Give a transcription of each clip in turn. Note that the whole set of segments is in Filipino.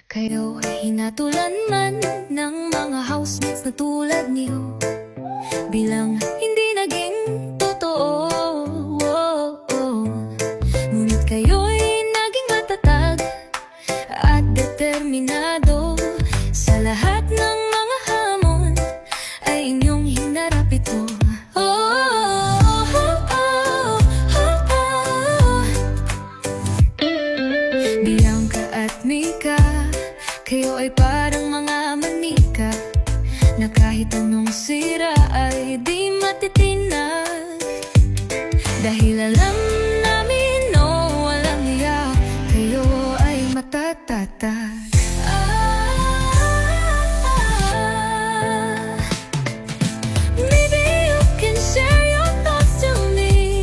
Kayo ay hinatulan man ng mga housemates na tulad niyo, bilang hindi naging totoo. Ngunit kayo'y naging matatag at determinado. Sa lahat ng mga hamon ay inyong hinarap ito. Bianca at Mika, kayo ay parang mga manika na kahit anong sira ay di matitinag. Dahil alam namin, no, walang hiya, kayo ay matatatag. Maybe you can share your thoughts to me,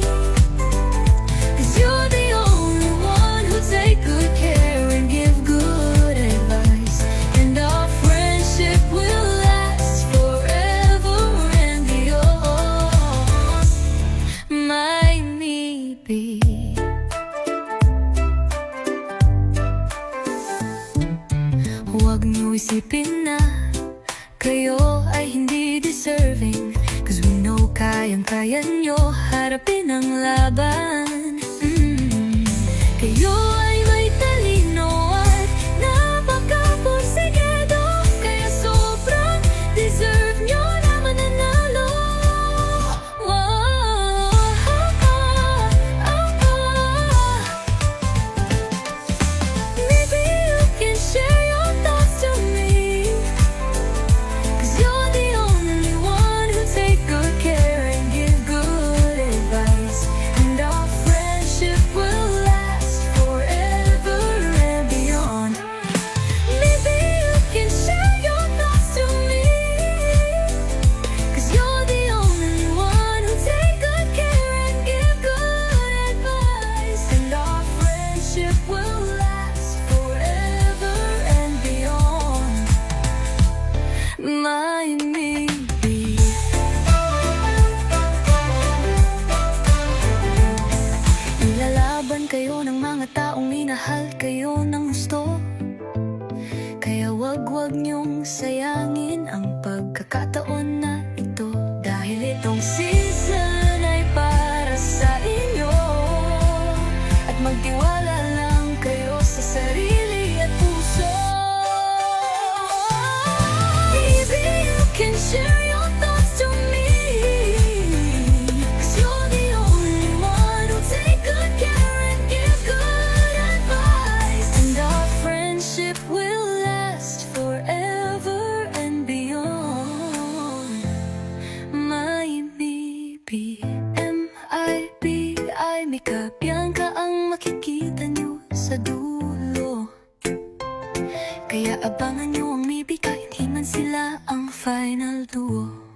'cause you're the only one who take good care and give good advice. And our friendship will last forever and beyond. My maybe. Huwag niyo isipin na kayo ay hindi deserving, 'cause we know kayang-kaya niyo harapin ang laban. Kayo ay may talino at napaka-porsigido, kaya sobrang deserve niyo na mananalo. Maybe you can share your thoughts to me, 'cause you're the only one who take good care and give good advice. And our friendship will last forever and beyond. Maybe you can share your thoughts to me, 'cause you're the only one who take good care and give good advice. And our friendship will last forever and beyond. My maybe. Ilalaban kayo ng mga taong minahal kayo ng gusto, kaya wag niyong sayangin ang pagkakataon na ito. Dahil itong season ay para sa inyo, at magtiwala lang kayo sa sarili at puso. Maybe you can share your thoughts to me, 'cause you're the only one who take good care and give good advice. And our friendship will last forever and beyond. My maybe. M-I-B-I, Mika, Bianca ang makikita niyo sa dulo. Kaya abangan niyo ang maybe, kahit hindi man sila ang final duo.